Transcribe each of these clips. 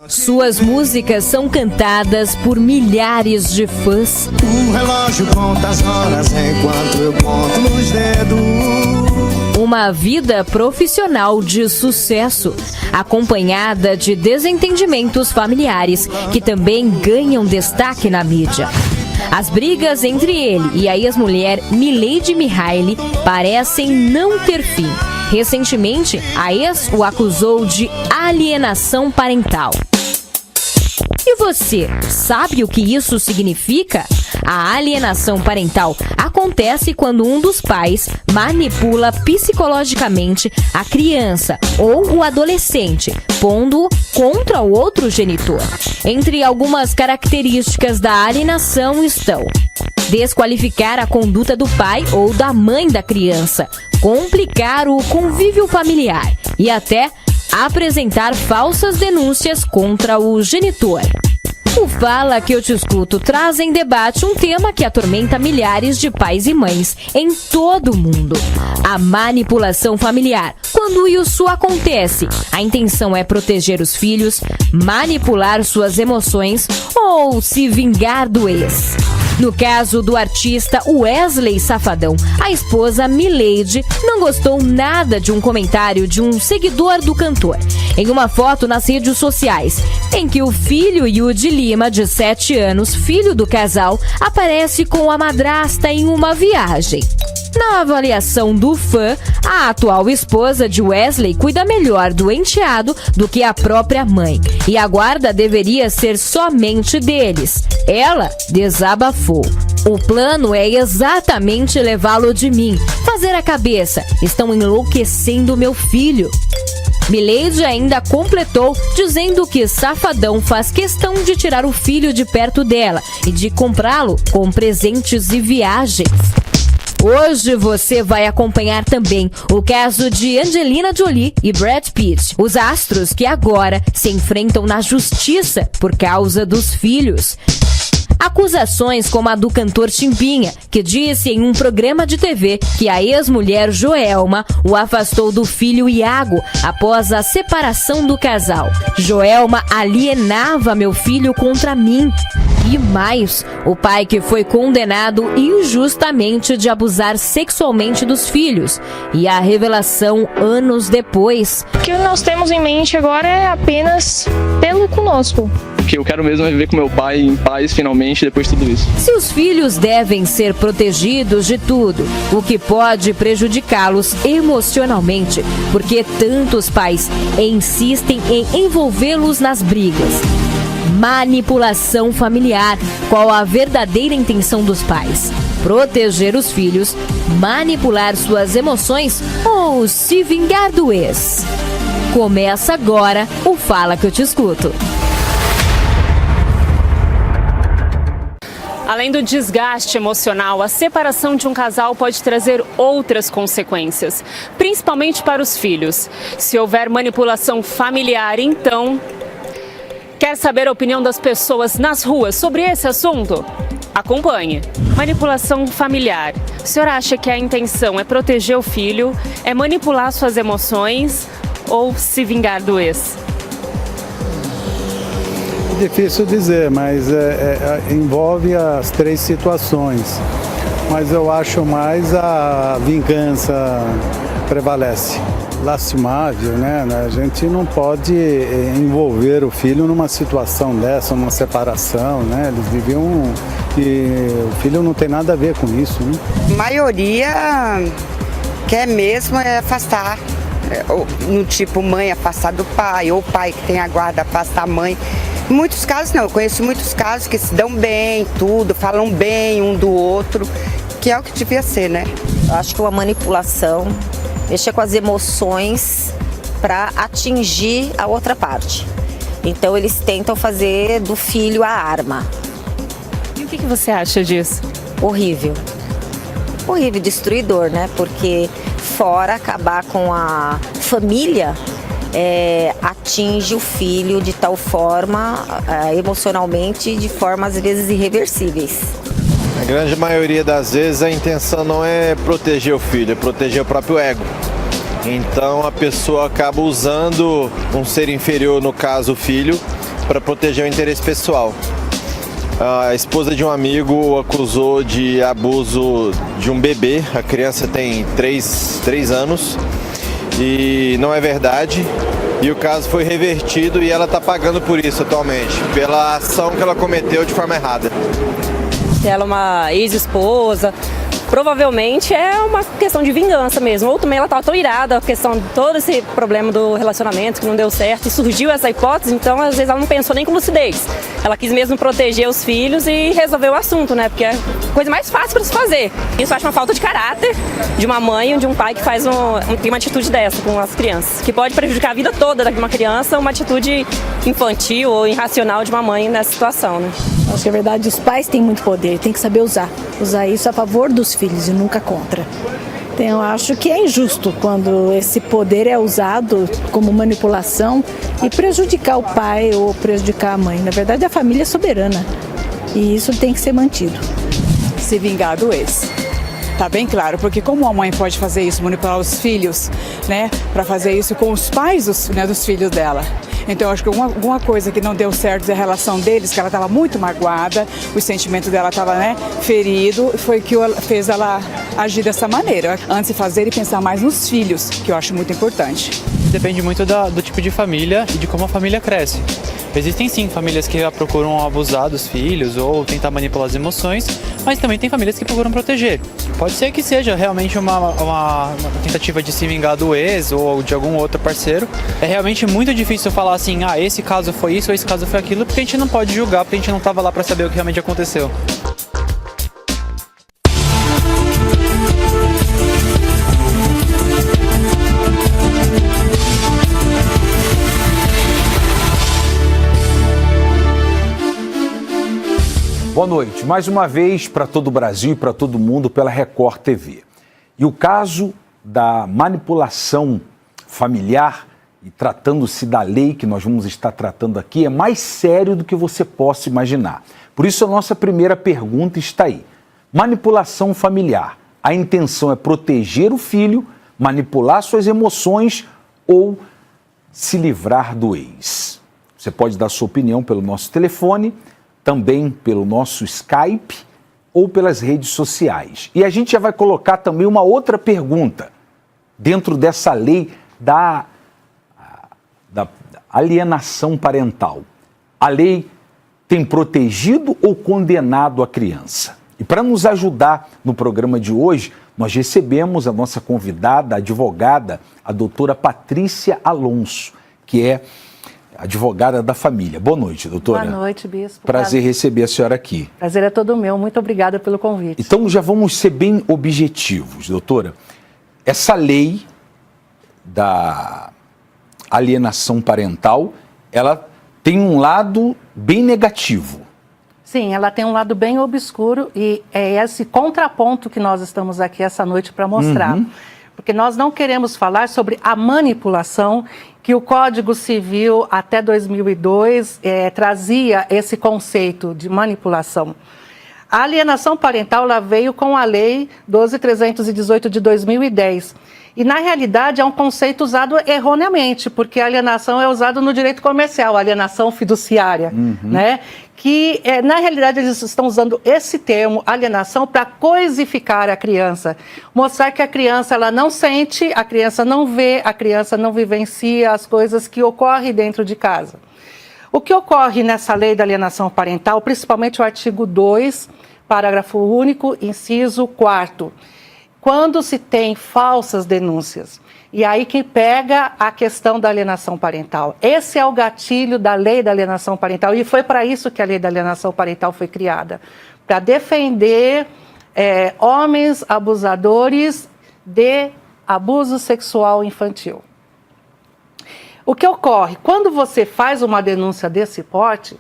Suas músicas são cantadas por milhares de fãs. O relógio conta as horas enquanto eu conto nos dedos. Uma vida profissional de sucesso, acompanhada de desentendimentos familiares que também ganham destaque na mídia. As brigas entre ele e a ex-mulher Milady Mihaly parecem não ter fim. Recentemente, a ex o acusou de alienação parental. E você, sabe o que isso significa? A alienação parental acontece quando um dos pais manipula psicologicamente a criança ou o adolescente, pondo-o contra o outro genitor. Entre algumas características da alienação estão: desqualificar a conduta do pai ou da mãe da criança, complicar o convívio familiar e até apresentar falsas denúncias contra o genitor. O Fala Que Eu Te Escuto traz em debate um tema que atormenta milhares de pais e mães em todo o mundo: a manipulação familiar. Quando isso acontece, a intenção é proteger os filhos, manipular suas emoções ou se vingar do ex. No caso do artista Wesley Safadão, a esposa Milady não gostou nada de um comentário de um seguidor do cantor em uma foto nas redes sociais, em que o filho Yudi Lima, de 7 anos, filho do casal, aparece com a madrasta em uma viagem. Na avaliação do fã, a atual esposa de Wesley cuida melhor do enteado do que a própria mãe, e a guarda deveria ser somente deles. Ela desabafou: o plano é exatamente levá-lo de mim, fazer a cabeça. Estão enlouquecendo meu filho. Milady ainda completou dizendo que Safadão faz questão de tirar o filho de perto dela e de comprá-lo com presentes e viagens. Hoje você vai acompanhar também o caso de Angelina Jolie e Brad Pitt, os astros que agora se enfrentam na justiça por causa dos filhos. Acusações como a do cantor Chimbinha, que disse em um programa de TV que a ex-mulher Joelma o afastou do filho Iago após a separação do casal. Joelma alienava meu filho contra mim. E mais, o pai que foi condenado injustamente de abusar sexualmente dos filhos. E a revelação anos depois. O que nós temos em mente agora é apenas tê-lo conosco. Que eu quero mesmo é viver com meu pai em paz finalmente depois de tudo isso. Se os filhos devem ser protegidos de tudo, o que pode prejudicá-los emocionalmente, porque tantos pais insistem em envolvê-los nas brigas. Manipulação familiar. Qual a verdadeira intenção dos pais? Proteger os filhos, manipular suas emoções ou se vingar do ex? Começa agora o Fala Que Eu Te Escuto. Além do desgaste emocional, a separação de um casal pode trazer outras consequências, principalmente para os filhos. Se houver manipulação familiar, então... Quer saber a opinião das pessoas nas ruas sobre esse assunto? Acompanhe. Manipulação familiar. O senhor acha que a intenção é proteger o filho, é manipular suas emoções ou se vingar do ex? Difícil dizer, mas envolve as três situações. Mas eu acho mais a vingança prevalece. Lastimável, né? A gente não pode envolver o filho numa situação dessa, numa separação, né? Eles viviam e o filho não tem nada a ver com isso, né? A maioria quer mesmo afastar, no tipo mãe afastar do pai, ou pai que tem a guarda afastar a mãe. Em muitos casos não, eu conheço muitos casos que se dão bem, tudo, falam bem um do outro, que é o que devia ser, né? Eu acho que uma manipulação, mexer com as emoções para atingir a outra parte. Então eles tentam fazer do filho a arma. E o que você acha disso? Horrível. Horrível, destruidor, né? Porque fora acabar com a família, atinge o filho de tal forma, emocionalmente, de forma às vezes irreversíveis. Na grande maioria das vezes a intenção não é proteger o filho, é proteger o próprio ego. Então a pessoa acaba usando um ser inferior, no caso o filho, para proteger o interesse pessoal. A esposa de um amigo o acusou de abuso de um bebê, a criança tem 3 anos e não é verdade. E o caso foi revertido e ela está pagando por isso atualmente, pela ação que ela cometeu de forma errada. Ela é uma ex-esposa, provavelmente é uma questão de vingança mesmo. Ou também ela estava tão irada, a questão de todo esse problema do relacionamento que não deu certo e surgiu essa hipótese, então às vezes ela não pensou nem com lucidez. Ela quis mesmo proteger os filhos e resolver o assunto, né? Porque é a coisa mais fácil para se fazer. Isso eu acho uma falta de caráter de uma mãe ou de um pai que tem uma atitude dessa com as crianças, que pode prejudicar a vida toda de uma criança, uma atitude infantil ou irracional de uma mãe nessa situação, né? Acho que é verdade, os pais têm muito poder, tem que saber usar isso a favor dos filhos e nunca contra. Então eu acho que é injusto quando esse poder é usado como manipulação e prejudicar o pai ou prejudicar a mãe. Na verdade, a família é soberana e isso tem que ser mantido. Se vingar do ex. Tá bem claro, porque como a mãe pode fazer isso, manipular os filhos, né, para fazer isso com os pais dos filhos dela. Então, eu acho que alguma coisa que não deu certo da relação deles, que ela estava muito magoada, o sentimento dela estava, ferido, foi que fez ela agir dessa maneira. Antes de fazer e pensar mais nos filhos, que eu acho muito importante. Depende muito do tipo de família e de como a família cresce. Existem sim famílias que procuram abusar dos filhos ou tentar manipular as emoções, mas também tem famílias que procuram proteger. Pode ser que seja realmente uma tentativa de se vingar do ex ou de algum outro parceiro. É realmente muito difícil falar assim, esse caso foi isso ou esse caso foi aquilo, porque a gente não pode julgar, porque a gente não estava lá para saber o que realmente aconteceu. Boa noite, mais uma vez para todo o Brasil e para todo mundo pela Record TV. E o caso da manipulação familiar, e tratando-se da lei que nós vamos estar tratando aqui, é mais sério do que você possa imaginar. Por isso a nossa primeira pergunta está aí. Manipulação familiar, a intenção é proteger o filho, manipular suas emoções ou se livrar do ex? Você pode dar sua opinião pelo nosso telefone, também pelo nosso Skype ou pelas redes sociais. E a gente já vai colocar também uma outra pergunta dentro dessa lei da alienação parental. A lei tem protegido ou condenado a criança? E para nos ajudar no programa de hoje, nós recebemos a nossa convidada, a advogada, a doutora Patrícia Alonso, que é advogada da família. Boa noite, doutora. Boa noite, bispo. Prazer receber a senhora aqui. Prazer é todo meu. Muito obrigada pelo convite. Então já vamos ser bem objetivos, doutora. Essa lei da alienação parental, ela tem um lado bem negativo. Sim, ela tem um lado bem obscuro e é esse contraponto que nós estamos aqui essa noite para mostrar. Porque nós não queremos falar sobre a manipulação que o Código Civil, até 2002, trazia esse conceito de manipulação. A alienação parental ela veio com a Lei 12.318 de 2010. E, na realidade, é um conceito usado erroneamente, porque a alienação é usada no direito comercial, a alienação fiduciária, né? Que, na realidade, eles estão usando esse termo, alienação, para coisificar a criança. Mostrar que a criança ela não sente, a criança não vê, a criança não vivencia as coisas que ocorrem dentro de casa. O que ocorre nessa lei da alienação parental, principalmente o artigo 2, parágrafo único, inciso 4º, quando se tem falsas denúncias. E aí que pega a questão da alienação parental. Esse é o gatilho da lei da alienação parental e foi para isso que a lei da alienação parental foi criada, para defender homens abusadores de abuso sexual infantil. O que ocorre? Quando você faz uma denúncia desse porte,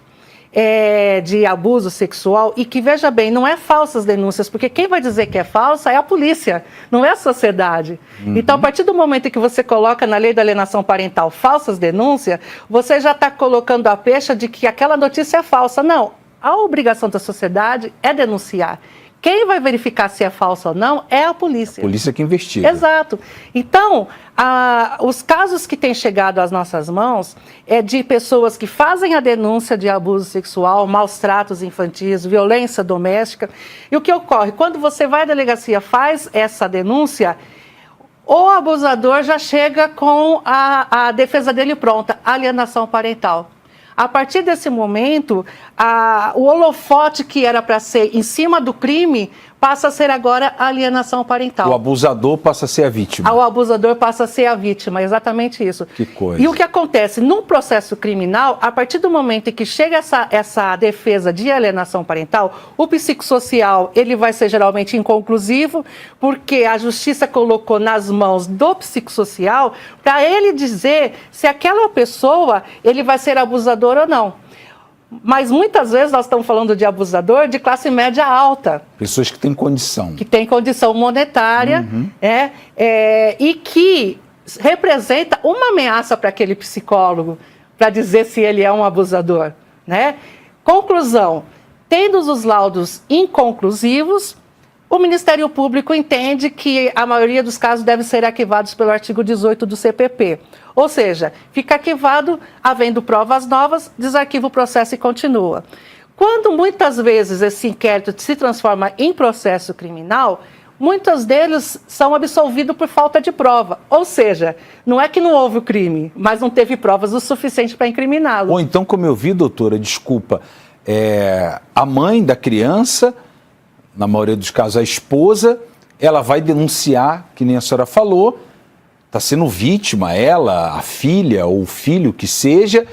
de abuso sexual, e que, veja bem, não é falsas denúncias, porque quem vai dizer que é falsa é a polícia, não é a sociedade. Então, a partir do momento em que você coloca na lei da alienação parental falsas denúncias, você já está colocando a pecha de que aquela notícia é falsa. Não, a obrigação da sociedade é denunciar. quem vai verificar se é falso ou não é a polícia. A polícia que investiga. Exato. Então, os casos que têm chegado às nossas mãos é de pessoas que fazem a denúncia de abuso sexual, maus tratos infantis, violência doméstica. E o que ocorre? Quando você vai à delegacia, faz essa denúncia, o abusador já chega com a defesa dele pronta, alienação parental. A partir desse momento, o holofote que era para ser em cima do crime passa a ser agora a alienação parental. O abusador passa a ser a vítima. O abusador passa a ser a vítima, exatamente isso. Que coisa. E o que acontece? No processo criminal, a partir do momento em que chega essa defesa de alienação parental, o psicossocial ele vai ser geralmente inconclusivo, porque a justiça colocou nas mãos do psicossocial para ele dizer se aquela pessoa ele vai ser abusador ou não. Mas muitas vezes nós estamos falando de abusador de classe média alta. Pessoas que têm condição. Que têm condição monetária, e que representa uma ameaça para aquele psicólogo, para dizer se ele é um abusador, né? Conclusão, tendo os laudos inconclusivos, o Ministério Público entende que a maioria dos casos devem ser arquivados pelo artigo 18 do CPP. Ou seja, fica arquivado, havendo provas novas, desarquiva o processo e continua. Quando muitas vezes esse inquérito se transforma em processo criminal, muitos deles são absolvidos por falta de prova. Ou seja, não é que não houve o crime, mas não teve provas o suficiente para incriminá-lo. Ou então, como eu vi, doutora, desculpa, a mãe da criança, na maioria dos casos a esposa, ela vai denunciar, que nem a senhora falou, está sendo vítima, ela, a filha ou o filho que seja,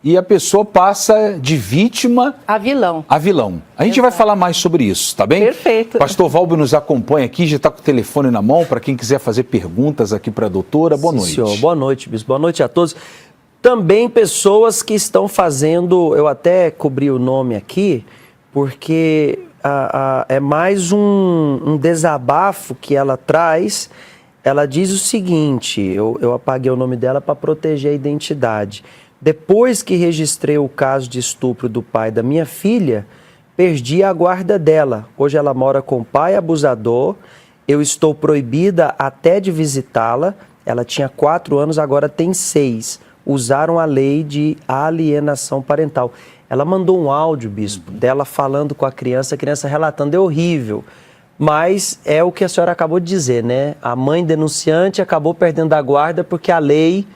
e a pessoa passa de vítima a vilão. A gente vai falar mais sobre isso, tá bem? Perfeito. Pastor Valber nos acompanha aqui, já está com o telefone na mão, para quem quiser fazer perguntas aqui para a doutora. Boa noite. Senhor. Boa noite, bispo. Boa noite a todos. Também pessoas que estão fazendo, eu até cobri o nome aqui, porque é mais um desabafo que ela traz. Ela diz o seguinte, eu apaguei o nome dela para proteger a identidade. Depois que registrei o caso de estupro do pai da minha filha, perdi a guarda dela. Hoje ela mora com o pai abusador, eu estou proibida até de visitá-la. Ela tinha 4 anos, agora tem 6. Usaram a lei de alienação parental. Ela mandou um áudio, bispo, dela falando com a criança relatando, é horrível. Mas é o que a senhora acabou de dizer, né? A mãe denunciante acabou perdendo a guarda porque a lei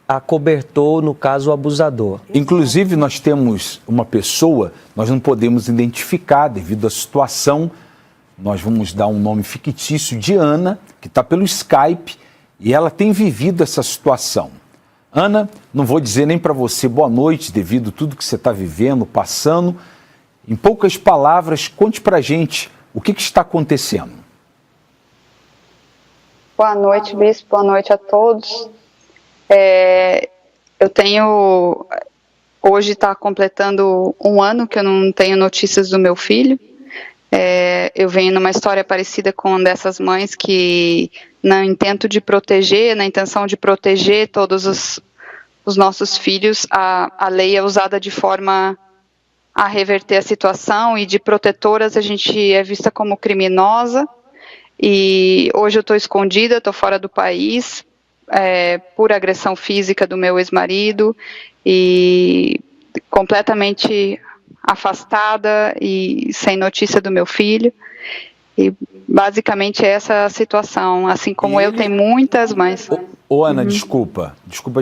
acobertou, no caso, o abusador. Inclusive, nós temos uma pessoa, nós não podemos identificar devido à situação, nós vamos dar um nome fictício de Ana, que está pelo Skype, e ela tem vivido essa situação. Ana, não vou dizer nem para você boa noite, devido a tudo que você está vivendo, passando. Em poucas palavras, conte para a gente o que está acontecendo. Boa noite, bispo. Boa noite a todos. Eu tenho... Hoje está completando 1 ano que eu não tenho notícias do meu filho. Eu venho numa história parecida com dessas mães que, na intenção de proteger todos os nossos filhos, a lei é usada de forma a reverter a situação, e de protetoras a gente é vista como criminosa. E hoje eu estou escondida, estou fora do país, por agressão física do meu ex-marido, e completamente afastada e sem notícia do meu filho. E basicamente é essa a situação. Assim como eu, tem muitas, mas... Ô Ana, desculpa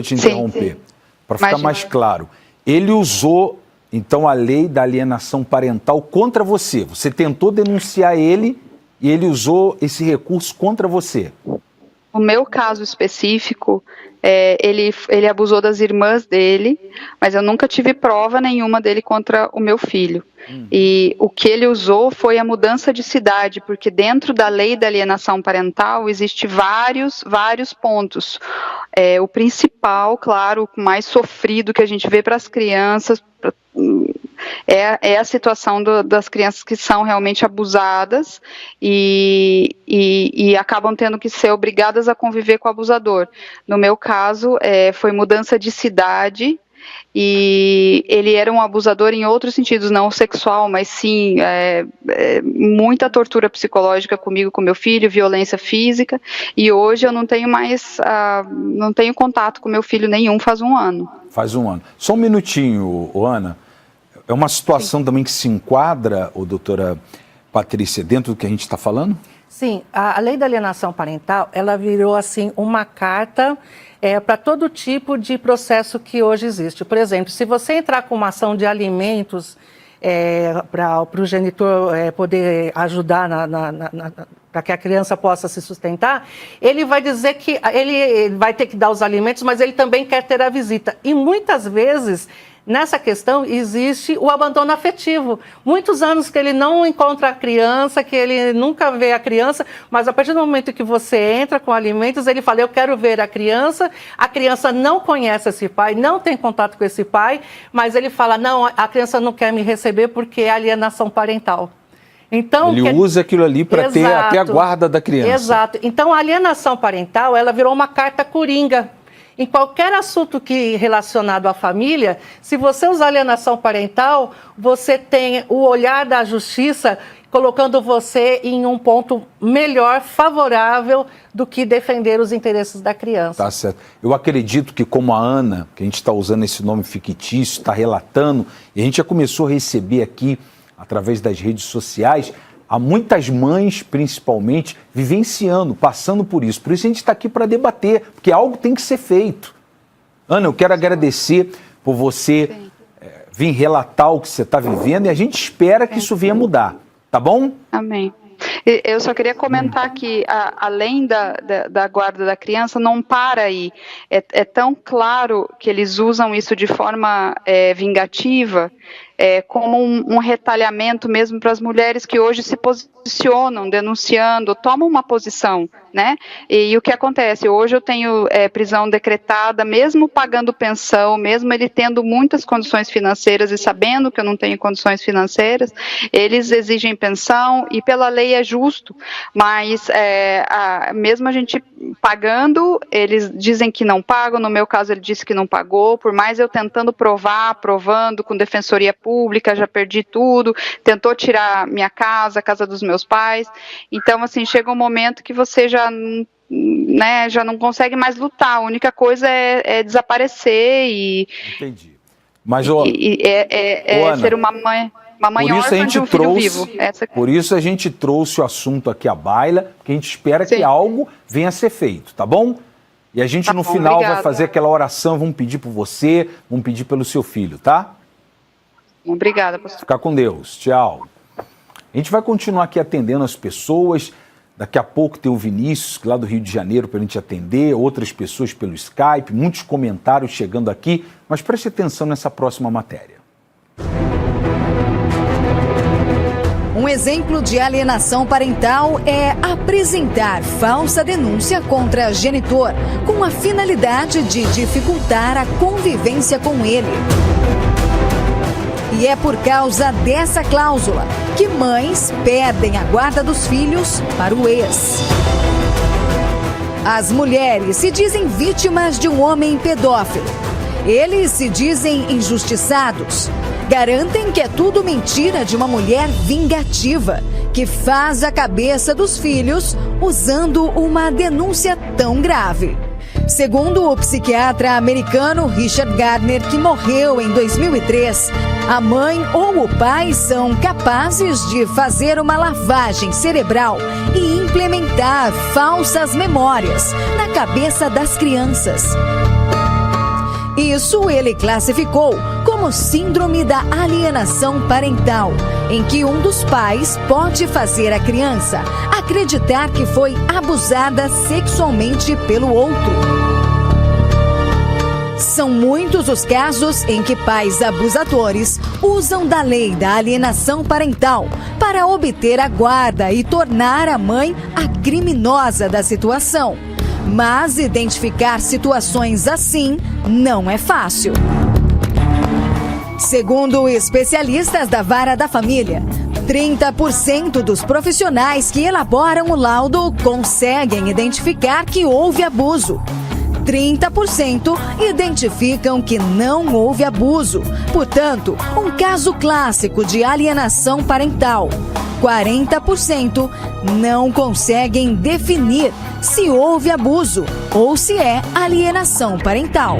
te interromper. Para ficar mais claro, ele usou então a lei da alienação parental contra você. Você tentou denunciar ele e ele usou esse recurso contra você. No meu caso específico, ele abusou das irmãs dele, mas eu nunca tive prova nenhuma dele contra o meu filho. E o que ele usou foi a mudança de cidade, porque dentro da lei da alienação parental existe vários pontos. O principal, claro, o mais sofrido que a gente vê para as crianças, é a situação das crianças que são realmente abusadas e acabam tendo que ser obrigadas a conviver com o abusador. No meu caso, foi mudança de cidade e ele era um abusador em outros sentidos, não sexual, mas sim muita tortura psicológica comigo, com meu filho, violência física, e hoje eu não tenho mais, não tenho contato com meu filho nenhum faz um ano. Faz um ano. Só um minutinho, Ana, é uma situação também que se enquadra, doutora Patrícia, dentro do que a gente está falando? Sim, a lei da alienação parental, ela virou assim uma carta para todo tipo de processo que hoje existe. Por exemplo, se você entrar com uma ação de alimentos para o genitor poder ajudar para que a criança possa se sustentar, ele vai dizer que ele vai ter que dar os alimentos, mas ele também quer ter a visita. E muitas vezes, nessa questão, existe o abandono afetivo. Muitos anos que ele não encontra a criança, que ele nunca vê a criança, mas a partir do momento que você entra com alimentos, ele fala, eu quero ver a criança não conhece esse pai, não tem contato com esse pai, mas ele fala, não, a criança não quer me receber porque é alienação parental. Então, ele usa aquilo ali para ter até a guarda da criança. Exato. Então, a alienação parental, ela virou uma carta coringa. Em qualquer assunto relacionado à família, se você usar alienação parental, você tem o olhar da justiça colocando você em um ponto melhor, favorável, do que defender os interesses da criança. Tá certo. Eu acredito que como a Ana, que a gente está usando esse nome fictício, está relatando, e a gente já começou a receber aqui, através das redes sociais, há muitas mães, principalmente, vivenciando, passando por isso. Por isso a gente está aqui para debater, porque algo tem que ser feito. Ana, eu quero agradecer por você vir relatar o que você está vivendo e a gente espera que isso venha mudar, tá bom? Amém. Eu só queria comentar que, além da guarda da criança, não para aí. É tão claro que eles usam isso de forma vingativa, como um retalhamento mesmo para as mulheres que hoje se posicionam, denunciando, tomam uma posição, né? E o que acontece? Hoje eu tenho prisão decretada, mesmo pagando pensão, mesmo ele tendo muitas condições financeiras e sabendo que eu não tenho condições financeiras, eles exigem pensão e pela lei é justo, mas mesmo a gente pagando, eles dizem que não pagam, no meu caso ele disse que não pagou, por mais eu tentando provando com defensoria pública, já perdi tudo, tentou tirar minha casa, a casa dos meus pais, então assim, chega um momento que você já não consegue mais lutar, a única coisa é desaparecer e... Entendi. Mas, Ana, ser uma mãe órfã de um filho vivo. Por isso a gente trouxe o assunto aqui à baila, porque a gente espera que algo venha a ser feito, tá bom? E a gente no final vai fazer aquela oração, vamos pedir por você, vamos pedir pelo seu filho, tá? Obrigada, pastor. Fica com Deus. Tchau. A gente vai continuar aqui atendendo as pessoas. Daqui a pouco tem o Vinícius, lá do Rio de Janeiro, para a gente atender, outras pessoas pelo Skype, muitos comentários chegando aqui, mas preste atenção nessa próxima matéria. Um exemplo de alienação parental é apresentar falsa denúncia contra genitor, com a finalidade de dificultar a convivência com ele. E é por causa dessa cláusula que mães perdem a guarda dos filhos para o ex. As mulheres se dizem vítimas de um homem pedófilo. Eles se dizem injustiçados. Garantem que é tudo mentira de uma mulher vingativa, que faz a cabeça dos filhos usando uma denúncia tão grave. Segundo o psiquiatra americano Richard Gardner, que morreu em 2003, a mãe ou o pai são capazes de fazer uma lavagem cerebral e implementar falsas memórias na cabeça das crianças. Isso ele classificou como síndrome da alienação parental, em que um dos pais pode fazer a criança acreditar que foi abusada sexualmente pelo outro. São muitos os casos em que pais abusadores usam da lei da alienação parental para obter a guarda e tornar a mãe a criminosa da situação. Mas identificar situações assim não é fácil. Segundo especialistas da Vara da Família, 30% dos profissionais que elaboram o laudo conseguem identificar que houve abuso. 30% identificam que não houve abuso. Portanto, um caso clássico de alienação parental. 40% não conseguem definir se houve abuso ou se é alienação parental.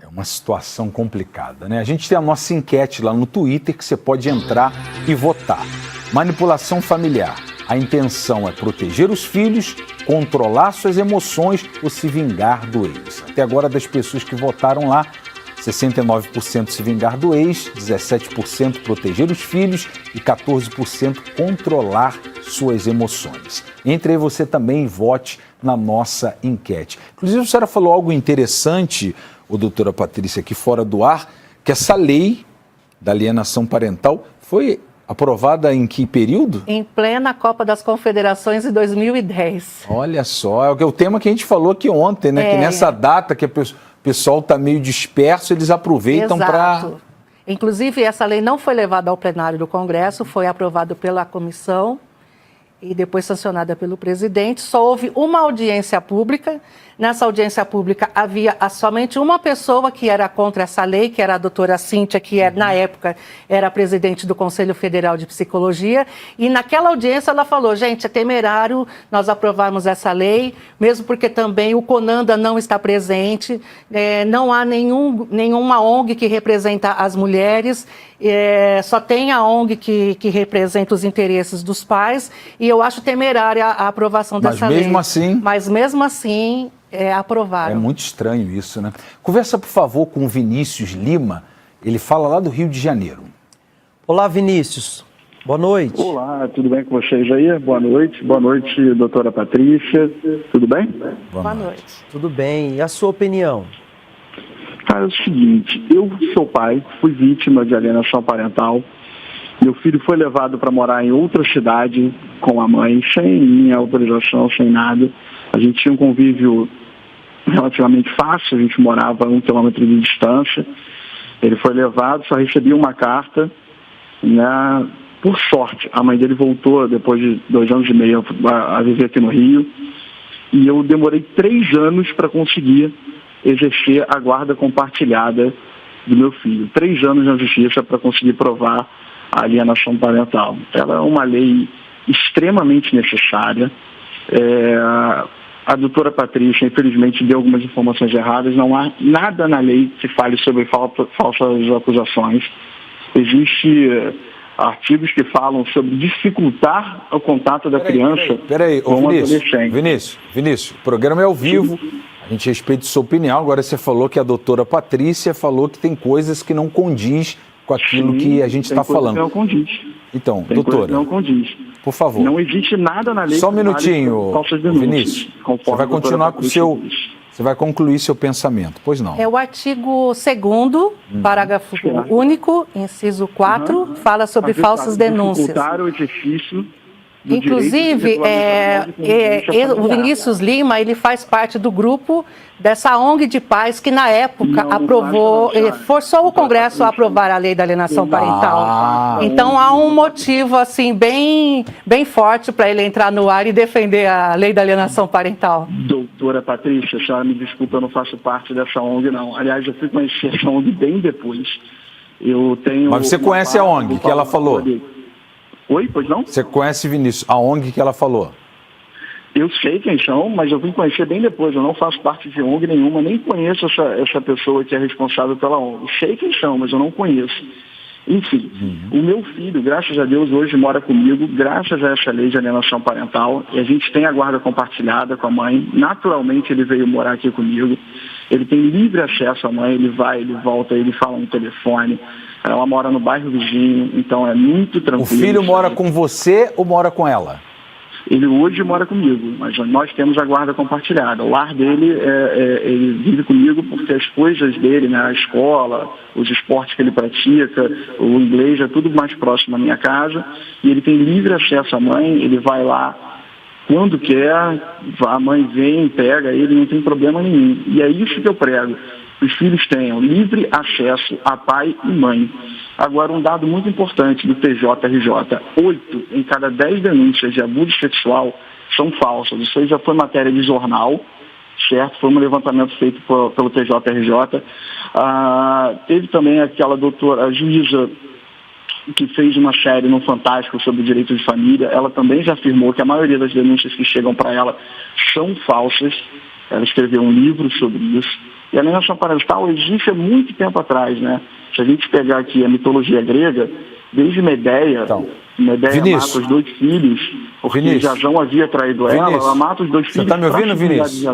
É uma situação complicada, né? A gente tem a nossa enquete lá no Twitter que você pode entrar e votar. Manipulação familiar. A intenção é proteger os filhos, controlar suas emoções ou se vingar do ex. Até agora, das pessoas que votaram lá, 69% se vingar do ex, 17% proteger os filhos e 14% controlar suas emoções. Entre aí você também vote na nossa enquete. Inclusive, a senhora falou algo interessante, doutora Patrícia, aqui fora do ar, que essa lei da alienação parental foi aprovada em que período? Em plena Copa das Confederações em 2010. Olha só, é o tema que a gente falou aqui ontem, né? Que nessa data que o pessoal está meio disperso, eles aproveitam para... Inclusive, essa lei não foi levada ao plenário do Congresso, foi aprovada pela comissão e depois sancionada pelo presidente. Só houve uma audiência pública. Nessa audiência pública havia somente uma pessoa que era contra essa lei, que era a doutora Cíntia, que na época era presidente do Conselho Federal de Psicologia. E naquela audiência ela falou, gente, é temerário nós aprovarmos essa lei, mesmo porque também o CONANDA não está presente, não há nenhuma ONG que representa as mulheres, só tem a ONG que representa os interesses dos pais, e eu acho temerária a aprovação dessa lei. Mas mesmo assim, aprovaram. É muito estranho isso, né? Conversa, por favor, com o Vinícius Lima. Ele fala lá do Rio de Janeiro. Olá, Vinícius. Boa noite. Olá, tudo bem com vocês aí? Boa noite. Boa noite, doutora Patrícia. Tudo bem? Boa noite. Tudo bem. E a sua opinião? Cara, é o seguinte, eu sou pai, fui vítima de alienação parental. Meu filho foi levado para morar em outra cidade com a mãe, sem minha autorização, sem nada. A gente tinha um convívio relativamente fácil, a gente morava a 1 quilômetro de distância. Ele foi levado, só recebia uma carta, né? Por sorte, a mãe dele voltou depois de 2 anos e meio a viver aqui no Rio. E eu demorei 3 anos para conseguir exercer a guarda compartilhada do meu filho. 3 anos na justiça para conseguir provar a alienação parental. Ela é uma lei extremamente necessária. A doutora Patrícia, infelizmente, deu algumas informações erradas. Não há nada na lei que fale sobre falsas acusações. Existem artigos que falam sobre dificultar o contato da criança com o adolescente. Vinícius, o programa é ao vivo, a gente respeita a sua opinião. Agora você falou que a doutora Patrícia falou que tem coisas que não condiz com aquilo que a gente está falando. Não condiz. Então, tem doutora, não condiz. Por favor. Não existe nada na lei. Só um minutinho, Vinícius. Você vai continuar com o seu... Você vai concluir seu pensamento, pois não? É o artigo 2º, parágrafo único, inciso 4, fala sobre falsas denúncias. Dificultar o exercício do Inclusive, o Vinícius Lima, ele faz parte do grupo dessa ONG de pais que, na época, aprovou, forçou o Congresso a aprovar a lei da alienação parental. Então, há um motivo, assim, bem forte para ele entrar no ar e defender a lei da alienação parental. Doutora Patrícia, a senhora me desculpa, eu não faço parte dessa ONG, não. Aliás, eu fui conhecer essa ONG bem depois. Eu tenho... Mas você conhece a ONG que ela falou? Oi, pois não? Você conhece, Vinícius, a ONG que ela falou? Eu sei quem são, mas eu vim conhecer bem depois. Eu não faço parte de ONG nenhuma, nem conheço essa pessoa que é responsável pela ONG. Sei quem são, mas eu não conheço. Enfim, o meu filho, graças a Deus, hoje mora comigo, graças a essa lei de alienação parental. E a gente tem a guarda compartilhada com a mãe. Naturalmente, ele veio morar aqui comigo. Ele tem livre acesso à mãe, ele vai, ele volta, ele fala no telefone. Ela mora no bairro vizinho, então é muito tranquilo. O filho mora com você ou mora com ela? Ele hoje mora comigo, mas nós temos a guarda compartilhada. O lar dele, ele vive comigo porque as coisas dele, né, a escola, os esportes que ele pratica, o inglês, é tudo mais próximo da minha casa. E ele tem livre acesso à mãe, ele vai lá quando quer, a mãe vem, pega ele, não tem problema nenhum. E é isso que eu prego. Os filhos tenham livre acesso a pai e mãe. Agora, um dado muito importante do TJRJ, 8 em cada 10 denúncias de abuso sexual são falsas. Isso aí já foi matéria de jornal, certo? Foi um levantamento feito pelo TJRJ. Teve também aquela doutora, a juíza, que fez uma série no Fantástico sobre o direito de família. Ela também já afirmou que a maioria das denúncias que chegam para ela são falsas. Ela escreveu um livro sobre isso. E a alienação parental existe há muito tempo atrás, né? Se a gente pegar aqui a mitologia grega, desde Medeia, Medeia mata os 2 filhos, porque Jazão havia traído ela mata os 2 filhos. Você está me ouvindo, Vinícius?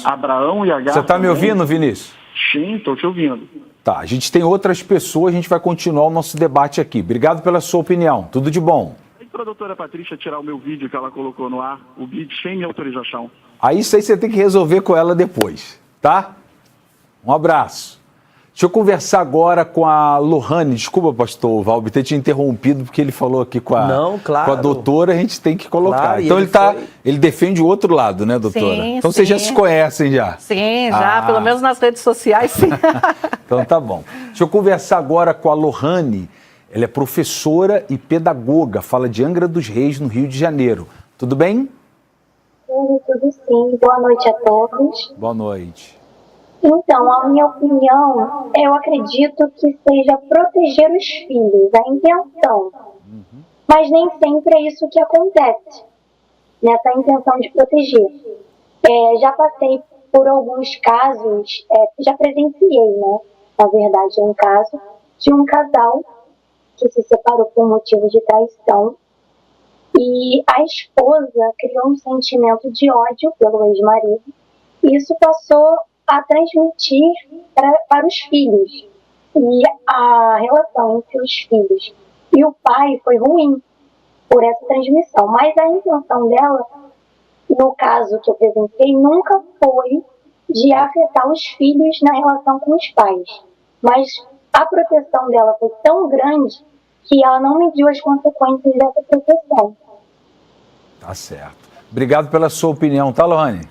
Abraão e Agar. Você está me ouvindo, Vinícius? Sim, estou te ouvindo. Tá, a gente tem outras pessoas, a gente vai continuar o nosso debate aqui. Obrigado pela sua opinião. Tudo de bom. Pedi para a doutora Patrícia tirar o meu vídeo que ela colocou no ar, o vídeo sem minha autorização. Aí isso aí você tem que resolver com ela depois, tá? Um abraço. Deixa eu conversar agora com a Lohane. Desculpa, pastor Valber, ter te interrompido, porque ele falou aqui com a doutora, a gente tem que colocar. Claro, então ele defende o outro lado, né, doutora? Sim, então vocês já se conhecem já? Sim, já, pelo menos nas redes sociais, sim. Então tá bom. Deixa eu conversar agora com a Lohane. Ela é professora e pedagoga, fala de Angra dos Reis, no Rio de Janeiro. Tudo bem? Tudo sim. Boa noite a todos. Boa noite. Então, a minha opinião, eu acredito que seja proteger os filhos, a intenção. Mas nem sempre é isso que acontece, nessa intenção de proteger. Já passei por alguns casos, já presenciei, né? Na verdade, um caso de um casal que se separou por motivo de traição. E a esposa criou um sentimento de ódio pelo ex-marido. E isso passou a transmitir para os filhos. E a relação entre os filhos e o pai foi ruim por essa transmissão. Mas a intenção dela, no caso que eu presenciei, nunca foi de afetar os filhos na relação com os pais. Mas a proteção dela foi tão grande que ela não mediu as consequências dessa proteção. Tá certo. Obrigado pela sua opinião, tá, Lohane?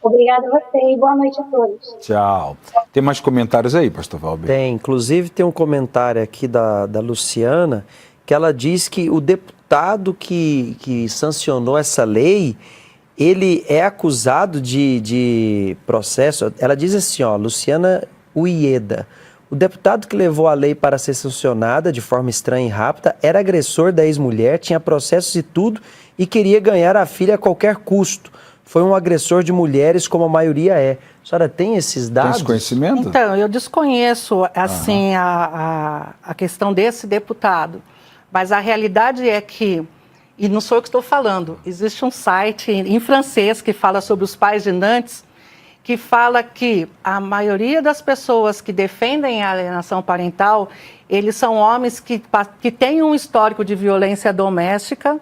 Obrigada a você e boa noite a todos. Tchau. Tem mais comentários aí, pastor Valber? Tem, inclusive tem um comentário aqui da Luciana, que ela diz que o deputado que sancionou essa lei, ele é acusado de processo. Ela diz assim, ó, Luciana Uieda, o deputado que levou a lei para ser sancionada de forma estranha e rápida era agressor da ex-mulher, tinha processos e tudo e queria ganhar a filha a qualquer custo. Foi um agressor de mulheres, como a maioria é. A senhora tem esses dados? Tem esse conhecimento? Então, eu desconheço, assim, a questão desse deputado. Mas a realidade é que, e não sou eu que estou falando, existe um site em francês que fala sobre os pais de Nantes, que fala que a maioria das pessoas que defendem a alienação parental, eles são homens que têm um histórico de violência doméstica,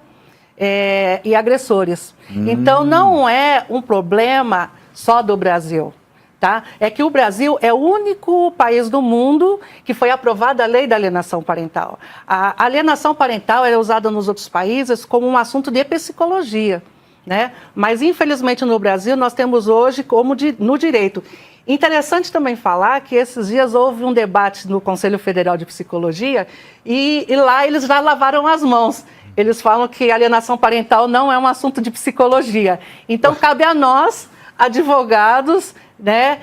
e agressores. Então, não é um problema só do Brasil, tá? É que o Brasil é o único país do mundo que foi aprovada a lei da alienação parental. A alienação parental é usada nos outros países como um assunto de psicologia, né? Mas, infelizmente, no Brasil, nós temos hoje como no direito. Interessante também falar que esses dias houve um debate no Conselho Federal de Psicologia e lá eles já lavaram as mãos. Eles falam que alienação parental não é um assunto de psicologia. Então, cabe a nós, advogados, né,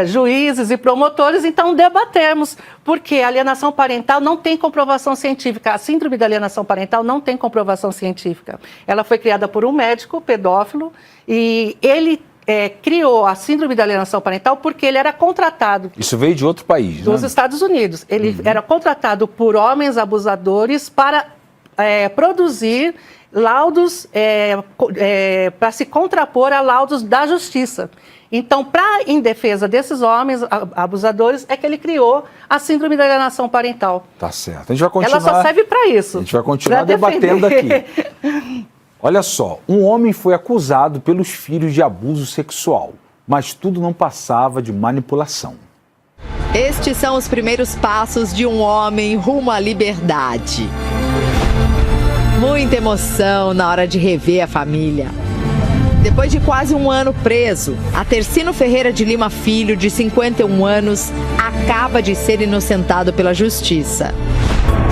juízes e promotores, então, debatermos, porque a alienação parental não tem comprovação científica. A síndrome da alienação parental não tem comprovação científica. Ela foi criada por um médico pedófilo e ele criou a síndrome da alienação parental porque ele era contratado... Isso veio de outro país, dos Estados Unidos. Ele era contratado por homens abusadores para... produzir laudos para se contrapor a laudos da justiça. Então, em defesa desses homens abusadores, é que ele criou a síndrome da alienação parental. Tá certo. A gente vai continuar... Ela só serve para isso. A gente vai continuar debatendo aqui. Olha só, um homem foi acusado pelos filhos de abuso sexual, mas tudo não passava de manipulação. Estes são os primeiros passos de um homem rumo à liberdade. Muita emoção na hora de rever a família. Depois de quase um ano preso, Atercino Ferreira de Lima Filho, de 51 anos, acaba de ser inocentado pela justiça.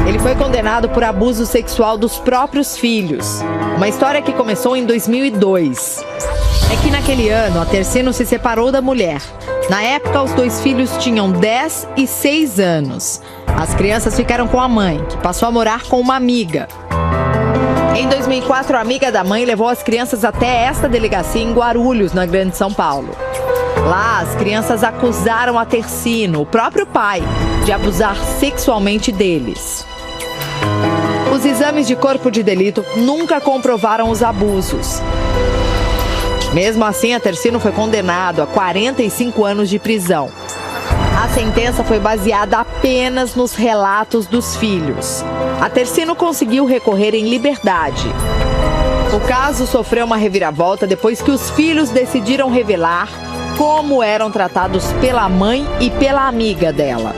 Ele foi condenado por abuso sexual dos próprios filhos. Uma história que começou em 2002. É que naquele ano, a Tercino se separou da mulher. Na época, os 2 filhos tinham 10 e 6 anos. As crianças ficaram com a mãe, que passou a morar com uma amiga. Em 2004, a amiga da mãe levou as crianças até esta delegacia em Guarulhos, na Grande São Paulo. Lá, as crianças acusaram a Tercino, o próprio pai, de abusar sexualmente deles. Os exames de corpo de delito nunca comprovaram os abusos. Mesmo assim, a Tercino foi condenado a 45 anos de prisão. A sentença foi baseada apenas nos relatos dos filhos. A Tercino conseguiu recorrer em liberdade. O caso sofreu uma reviravolta depois que os filhos decidiram revelar como eram tratados pela mãe e pela amiga dela.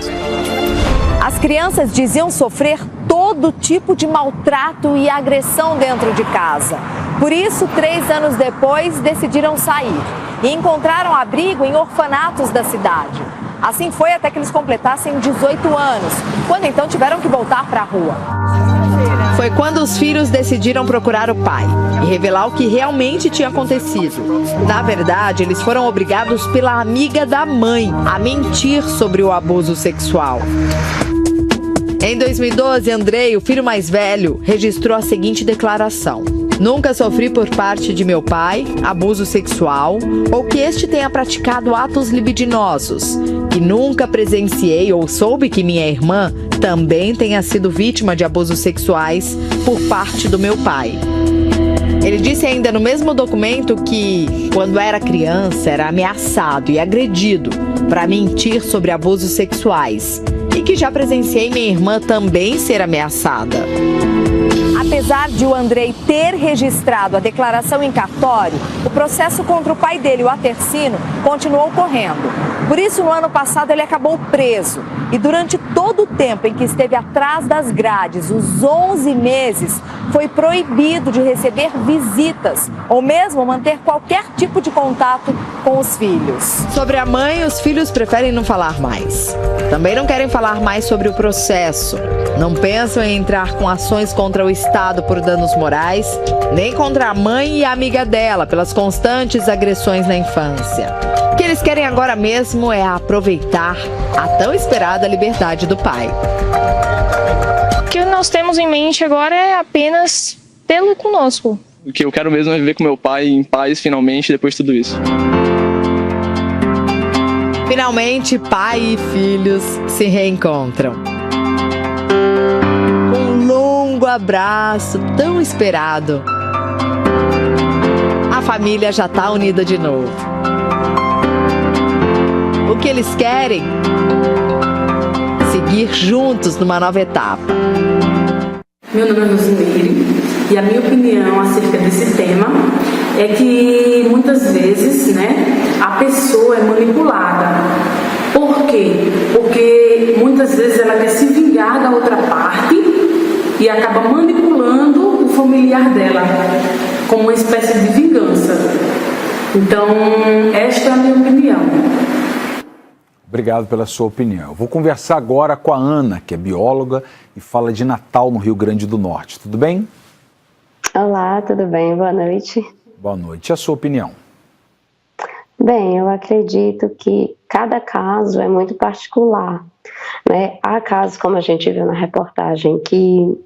As crianças diziam sofrer todo tipo de maltrato e agressão dentro de casa. Por isso, 3 anos depois, decidiram sair e encontraram abrigo em orfanatos da cidade. Assim foi até que eles completassem 18 anos, quando então tiveram que voltar para a rua. Foi quando os filhos decidiram procurar o pai e revelar o que realmente tinha acontecido. Na verdade, eles foram obrigados pela amiga da mãe a mentir sobre o abuso sexual. Em 2012, Andrei, o filho mais velho, registrou a seguinte declaração: "Nunca sofri por parte de meu pai abuso sexual ou que este tenha praticado atos libidinosos, e nunca presenciei ou soube que minha irmã também tenha sido vítima de abusos sexuais por parte do meu pai." Ele disse ainda no mesmo documento que, quando era criança, era ameaçado e agredido para mentir sobre abusos sexuais e que já presenciei minha irmã também ser ameaçada. Apesar de o Andrei ter registrado a declaração em cartório, o processo contra o pai dele, o Tercino, continuou correndo. Por isso, no ano passado, ele acabou preso. E durante todo o tempo em que esteve atrás das grades, os 11 meses, foi proibido de receber visitas ou mesmo manter qualquer tipo de contato com os filhos. Sobre a mãe, os filhos preferem não falar mais. Também não querem falar mais sobre o processo. Não pensam em entrar com ações contra o Estado por danos morais, nem contra a mãe e a amiga dela pelas constantes agressões na infância. O que eles querem agora mesmo é aproveitar a tão esperada liberdade do pai. O que nós temos em mente agora é apenas tê-lo conosco. O que eu quero mesmo é viver com meu pai em paz, finalmente, depois de tudo isso. Finalmente, pai e filhos se reencontram. Com um longo abraço tão esperado, a família já está unida de novo. O que eles querem? Seguir juntos numa nova etapa. Meu nome é Rosimeire e a minha opinião acerca desse tema é que muitas vezes, a pessoa é manipulada. Por quê? Porque muitas vezes ela quer se vingar da outra parte e acaba manipulando o familiar dela como uma espécie de vingança. Então, esta é a minha opinião. Obrigado pela sua opinião. Eu vou conversar agora com a Ana, que é bióloga e fala de Natal, no Rio Grande do Norte. Tudo bem? Olá, tudo bem? Boa noite. Boa noite. E a sua opinião? Bem, eu acredito que cada caso é muito particular, Há casos, como a gente viu na reportagem, que,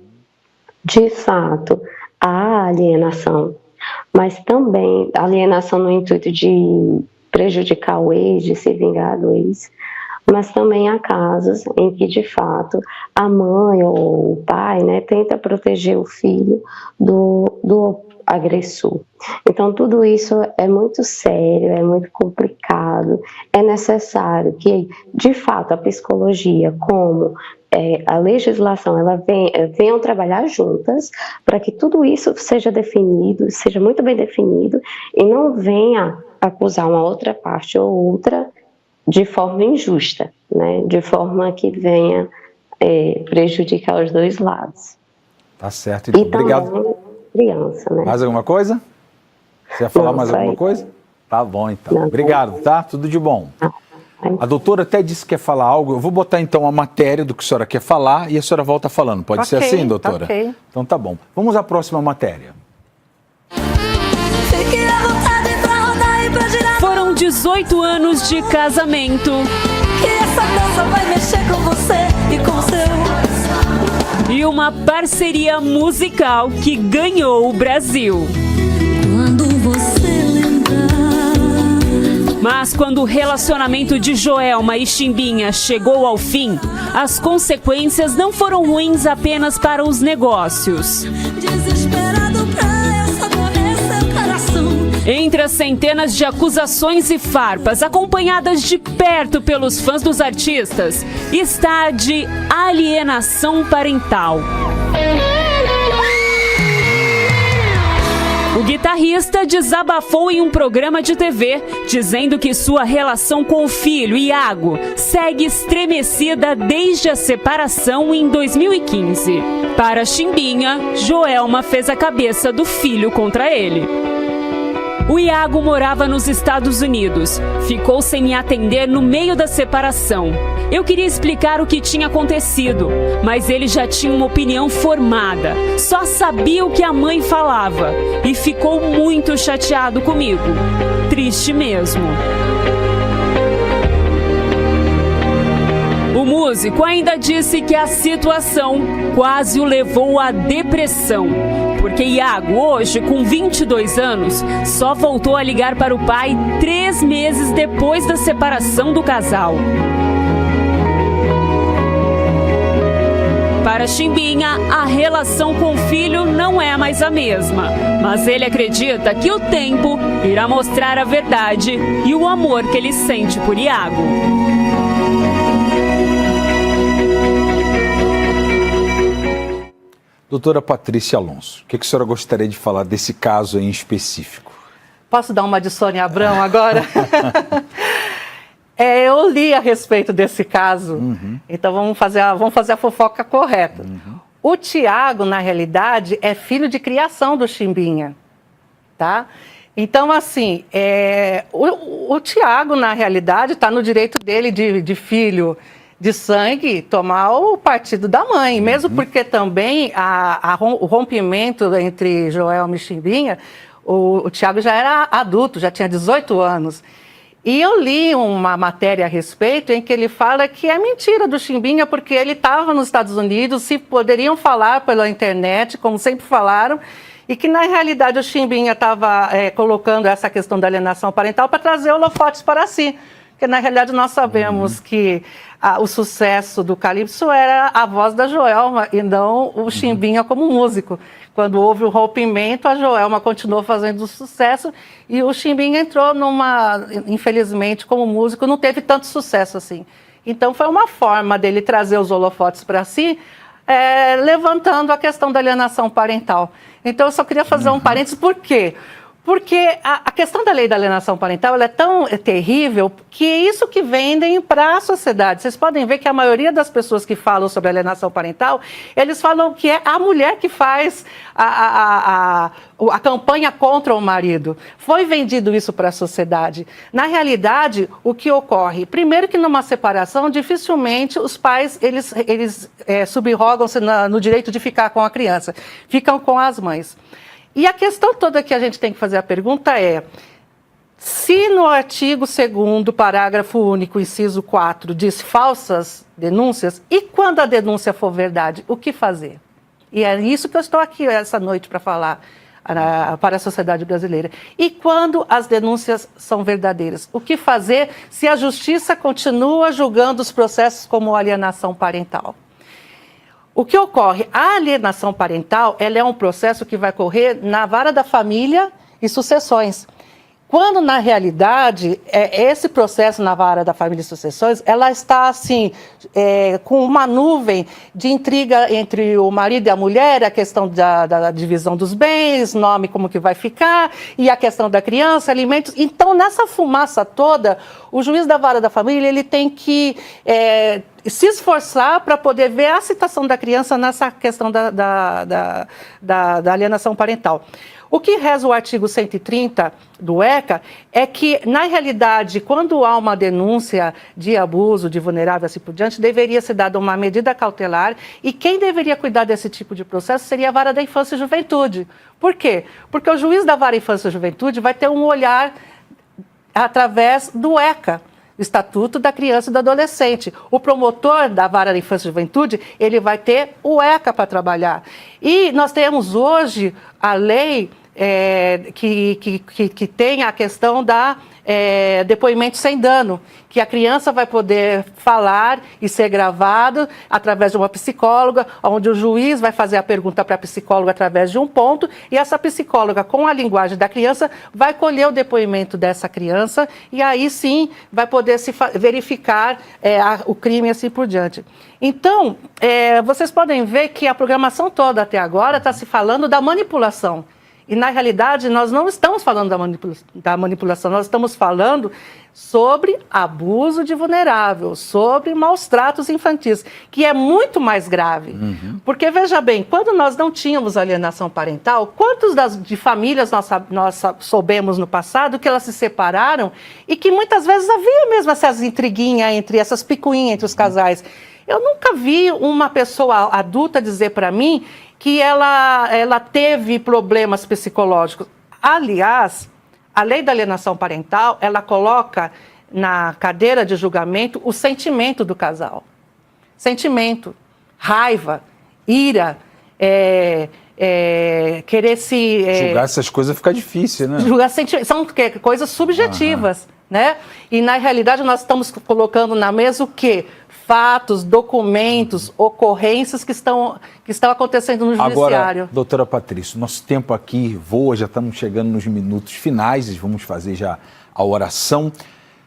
de fato, há alienação, mas também alienação no intuito de prejudicar o ex, de se vingar do ex, mas também há casos em que, de fato, a mãe ou o pai, tenta proteger o filho do agressor. Então, tudo isso é muito sério, é muito complicado, é necessário que, de fato, a psicologia, como a legislação, venham trabalhar juntas para que tudo isso seja definido, seja muito bem definido e não venha acusar uma outra parte ou outra de forma injusta, de forma que venha prejudicar os dois lados. Tá certo, então, obrigado. Também, criança, Mais alguma coisa? Você ia falar mais alguma coisa? Tá bom, então. Não, obrigado, tá? Tudo de bom. A doutora até disse que quer falar algo. Eu vou botar então a matéria do que a senhora quer falar e a senhora volta falando. Pode ser assim, doutora? Ok. Então tá bom. Vamos à próxima matéria. Foram 18 anos de casamento. Que essa dança vai mexer com você e com o seu. E uma parceria musical que ganhou o Brasil. Quando você Mas quando o relacionamento de Joelma e Chimbinha chegou ao fim, as consequências não foram ruins apenas para os negócios. desesperado pra eu socorrer seu coração. Entre as centenas de acusações e farpas acompanhadas de perto pelos fãs dos artistas, está a de alienação parental. O guitarrista desabafou em um programa de TV, dizendo que sua relação com o filho, Iago, segue estremecida desde a separação em 2015. Para Chimbinha, Joelma fez a cabeça do filho contra ele. O Iago morava nos Estados Unidos. Ficou sem me atender no meio da separação. Eu queria explicar o que tinha acontecido, mas ele já tinha uma opinião formada. Só sabia o que a mãe falava e ficou muito chateado comigo. Triste mesmo. O músico ainda disse que a situação quase o levou à depressão, porque Iago, hoje com 22 anos, só voltou a ligar para o pai 3 meses depois da separação do casal. Para Chimbinha, a relação com o filho não é mais a mesma, mas ele acredita que o tempo irá mostrar a verdade e o amor que ele sente por Iago. Doutora Patrícia Alonso, o que a senhora gostaria de falar desse caso em específico? Posso dar uma de Sônia Abrão agora? Eu li a respeito desse caso, então vamos fazer a fofoca correta. O Tiago, na realidade, é filho de criação do Chimbinha, tá? Então, assim, o Tiago, na realidade, está no direito dele de filho de sangue tomar o partido da mãe, mesmo porque também o rompimento entre Joelma e Chimbinha, o Tiago já era adulto, já tinha 18 anos. E eu li uma matéria a respeito em que ele fala que é mentira do Chimbinha, porque ele estava nos Estados Unidos, se poderiam falar pela internet, como sempre falaram, e que na realidade o Chimbinha estava colocando essa questão da alienação parental para trazer holofotes para si. Porque na realidade nós sabemos que o sucesso do Calypso era a voz da Joelma e não o Chimbinha como músico. Quando houve o rompimento, a Joelma continuou fazendo sucesso e o Chimbinha entrou infelizmente, como músico, não teve tanto sucesso assim. Então foi uma forma dele trazer os holofotes para si, levantando a questão da alienação parental. Então eu só queria fazer um parênteses, por quê? Porque a questão da lei da alienação parental ela é tão terrível que é isso que vendem para a sociedade. Vocês podem ver que a maioria das pessoas que falam sobre alienação parental, eles falam que é a mulher que faz a campanha contra o marido. Foi vendido isso para a sociedade. Na realidade, o que ocorre? Primeiro que numa separação, dificilmente os pais eles subrogam-se no direito de ficar com a criança. Ficam com as mães. E a questão toda que a gente tem que fazer a pergunta é, se no artigo 2º, parágrafo único, inciso 4, diz falsas denúncias, e quando a denúncia for verdade, o que fazer? E é isso que eu estou aqui essa noite para falar para a sociedade brasileira. E quando as denúncias são verdadeiras, o que fazer se a justiça continua julgando os processos como alienação parental? O que ocorre? A alienação parental ela é um processo que vai correr na vara da família e sucessões. Quando, na realidade, esse processo na vara da família e sucessões, ela está, assim, com uma nuvem de intriga entre o marido e a mulher, a questão da divisão dos bens, nome como que vai ficar, e a questão da criança, alimentos. Então, nessa fumaça toda, o juiz da vara da família ele tem que se esforçar para poder ver a situação da criança nessa questão da alienação parental. O que reza o artigo 130 do ECA é que, na realidade, quando há uma denúncia de abuso de vulnerável assim por diante, deveria ser dada uma medida cautelar e quem deveria cuidar desse tipo de processo seria a Vara da Infância e Juventude. Por quê? Porque o juiz da Vara da Infância e Juventude vai ter um olhar através do ECA, Estatuto da Criança e do Adolescente. O promotor da Vara da Infância e Juventude, ele vai ter o ECA para trabalhar. E nós temos hoje a lei que tem a questão da depoimento sem dano, que a criança vai poder falar e ser gravado através de uma psicóloga, onde o juiz vai fazer a pergunta para a psicóloga através de um ponto, e essa psicóloga, com a linguagem da criança, vai colher o depoimento dessa criança, e aí sim vai poder se verificar o crime e assim por diante. Então, vocês podem ver que a programação toda até agora está se falando da manipulação. E, na realidade, nós não estamos falando da manipulação, nós estamos falando sobre abuso de vulnerável, sobre maus tratos infantis, que é muito mais grave. Porque, veja bem, quando nós não tínhamos alienação parental, quantas de famílias nós soubemos no passado que elas se separaram e que muitas vezes havia mesmo essas intriguinhas, essas picuinhas entre os casais. Eu nunca vi uma pessoa adulta dizer para mim que ela teve problemas psicológicos. Aliás, a lei da alienação parental, ela coloca na cadeira de julgamento o sentimento do casal. Sentimento, raiva, ira, querer se... Julgar essas coisas fica difícil, né? Julgar são coisas subjetivas, né? E, na realidade, nós estamos colocando na mesa o quê? Fatos, documentos, ocorrências que estão acontecendo no judiciário. Agora, doutora Patrícia, nosso tempo aqui voa, já estamos chegando nos minutos finais, e vamos fazer já a oração.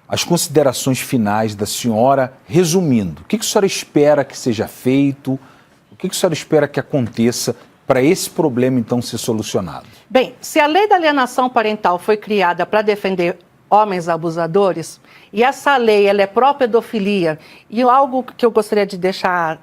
As considerações finais da senhora, resumindo, o que a senhora espera que seja feito, o que a senhora espera que aconteça para esse problema, então, ser solucionado? Bem, se a lei da alienação parental foi criada para defender homens abusadores, e essa lei ela é pró-pedofilia, e algo que eu gostaria de deixar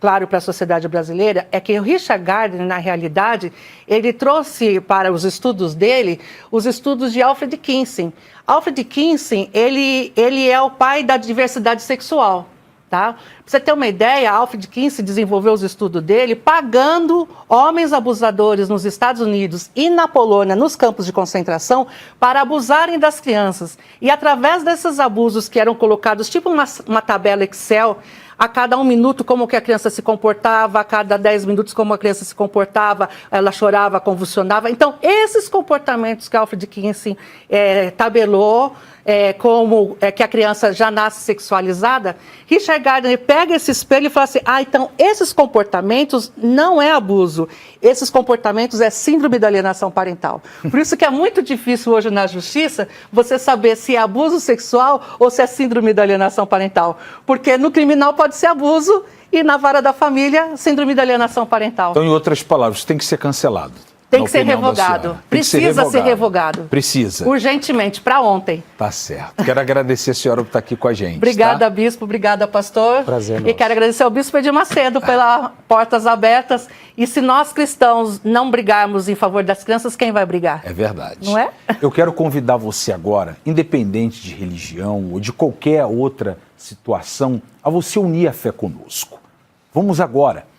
claro para a sociedade brasileira é que o Richard Gardner, na realidade, ele trouxe para os estudos dele os estudos de Alfred Kinsey. Alfred Kinsey, ele é o pai da diversidade sexual. Tá? Pra você ter uma ideia, Alfred Kinsey desenvolveu os estudos dele pagando homens abusadores nos Estados Unidos e na Polônia, nos campos de concentração, para abusarem das crianças. E através desses abusos que eram colocados, tipo uma tabela Excel, a cada 1 minuto como que a criança se comportava, a cada 10 minutos como a criança se comportava, ela chorava, convulsionava. Então, esses comportamentos que Alfred Kinsey tabelou, como que a criança já nasce sexualizada, Richard Gardner pega esse espelho e fala assim, então esses comportamentos não é abuso, esses comportamentos é síndrome da alienação parental. Por isso que é muito difícil hoje na justiça você saber se é abuso sexual ou se é síndrome da alienação parental, porque no criminal pode ser abuso e na vara da família, síndrome da alienação parental. Então, em outras palavras, tem que ser cancelado. Tem que ser revogado. Precisa ser revogado. Precisa. Urgentemente, para ontem. Tá certo. Quero agradecer a senhora por estar aqui com a gente. Obrigada, bispo. Obrigada, pastor. Prazer. E quero agradecer ao bispo Edir Macedo pelas portas abertas. E se nós cristãos não brigarmos em favor das crianças, quem vai brigar? É verdade. Não é? Eu quero convidar você agora, independente de religião ou de qualquer outra situação, a você unir a fé conosco. Vamos agora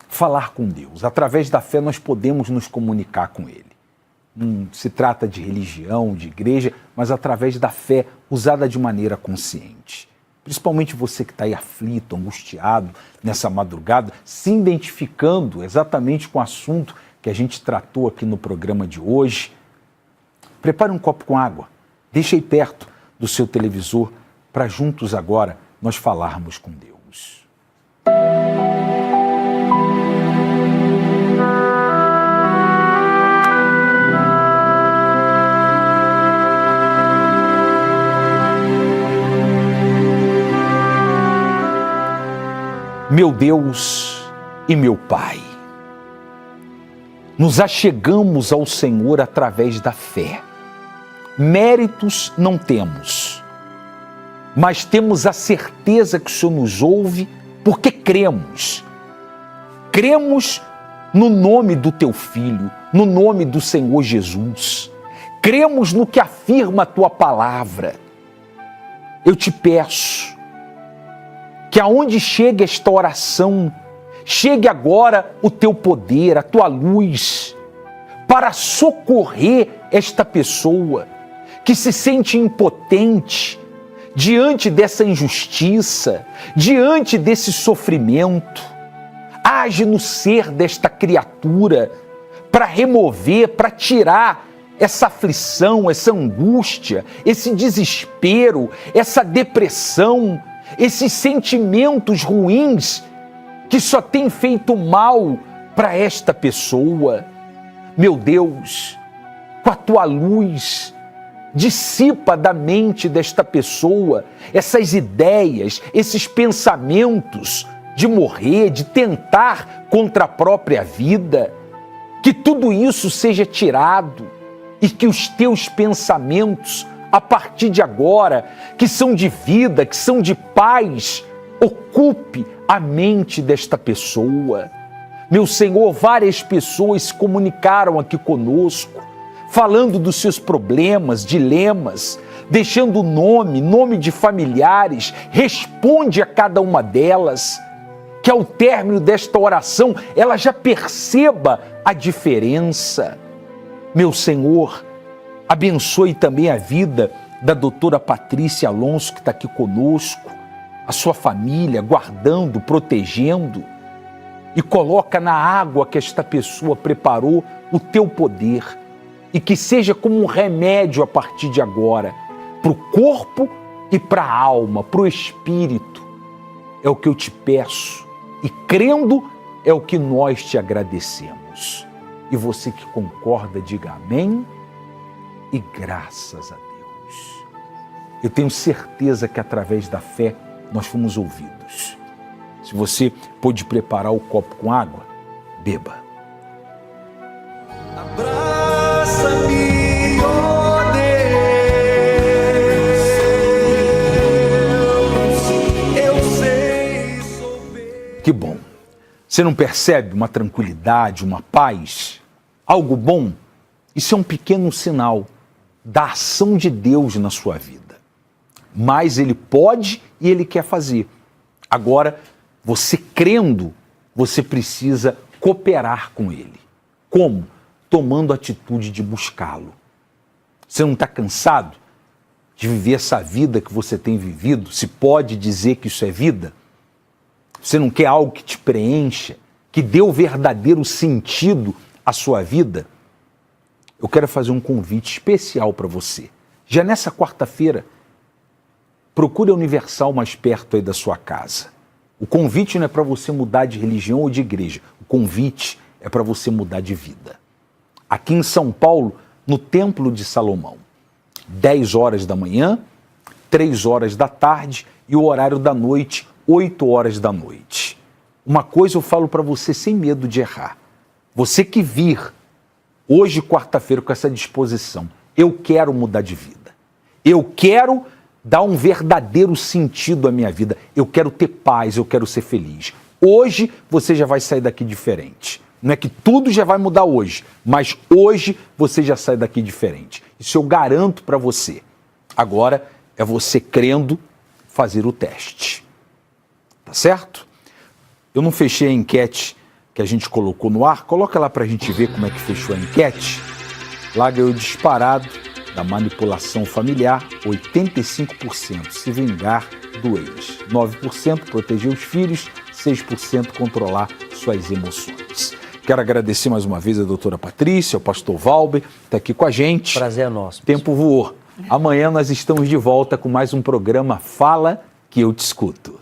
falar com Deus. Através da fé nós podemos nos comunicar com Ele. Não se trata de religião, de igreja, mas através da fé usada de maneira consciente. Principalmente você que está aí aflito, angustiado nessa madrugada, se identificando exatamente com o assunto que a gente tratou aqui no programa de hoje. Prepare um copo com água, deixe aí perto do seu televisor para juntos agora nós falarmos com Deus. Meu Deus e meu Pai, nos achegamos ao Senhor através da fé. Méritos não temos, mas temos a certeza que o Senhor nos ouve porque cremos. Cremos no nome do Teu Filho, no nome do Senhor Jesus. Cremos no que afirma a tua palavra. Eu te peço que aonde chegue esta oração, chegue agora o teu poder, a tua luz, para socorrer esta pessoa que se sente impotente diante dessa injustiça, diante desse sofrimento. Age no ser desta criatura para remover, para tirar essa aflição, essa angústia, esse desespero, essa depressão, esses sentimentos ruins que só tem feito mal para esta pessoa. Meu Deus, com a tua luz, dissipa da mente desta pessoa essas ideias, esses pensamentos de morrer, de tentar contra a própria vida. Que tudo isso seja tirado e que os teus pensamentos, a partir de agora, que são de vida, que são de paz, ocupe a mente desta pessoa. Meu Senhor, várias pessoas se comunicaram aqui conosco, falando dos seus problemas, dilemas, deixando nome de familiares. Responde a cada uma delas, que ao término desta oração ela já perceba a diferença. Meu Senhor, abençoe também a vida da doutora Patrícia Alonso, que está aqui conosco, a sua família, guardando, protegendo, e coloca na água que esta pessoa preparou o teu poder, e que seja como um remédio a partir de agora, para o corpo e para a alma, para o espírito. É o que eu te peço, e crendo é o que nós te agradecemos. E você que concorda, diga amém e graças a Deus. Eu tenho certeza que através da fé nós fomos ouvidos. Se você pôde preparar o copo com água, beba. Abraça-me, ó Deus, eu sei souber. Que bom. Você não percebe uma tranquilidade, uma paz, algo bom? Isso é um pequeno sinal da ação de Deus na sua vida. Mas Ele pode e Ele quer fazer. Agora, você crendo, você precisa cooperar com Ele. Como? Tomando a atitude de buscá-lo. Você não está cansado de viver essa vida que você tem vivido? Se pode dizer que isso é vida? Você não quer algo que te preencha, que dê o verdadeiro sentido à sua vida? Eu quero fazer um convite especial para você. Já nessa quarta-feira, procure a Universal mais perto aí da sua casa. O convite não é para você mudar de religião ou de igreja. O convite é para você mudar de vida. Aqui em São Paulo, no Templo de Salomão, 10 horas da manhã, 3 horas da tarde e o horário da noite, 8 horas da noite. Uma coisa eu falo para você sem medo de errar. Você que vir hoje, quarta-feira, com essa disposição, eu quero mudar de vida. Eu quero dar um verdadeiro sentido à minha vida. Eu quero ter paz, eu quero ser feliz. Hoje você já vai sair daqui diferente. Não é que tudo já vai mudar hoje, mas hoje você já sai daqui diferente. Isso eu garanto para você. Agora é você crendo fazer o teste. Tá certo? Eu não fechei a enquete que a gente colocou no ar. Coloca lá para a gente ver como é que fechou a enquete. Lá ganhou disparado da manipulação familiar, 85% se vingar do ex, 9% proteger os filhos, 6% controlar suas emoções. Quero agradecer mais uma vez a doutora Patrícia, o pastor Valber, está aqui com a gente. Prazer é nosso. Tempo voou. Amanhã nós estamos de volta com mais um programa Fala que eu te escuto.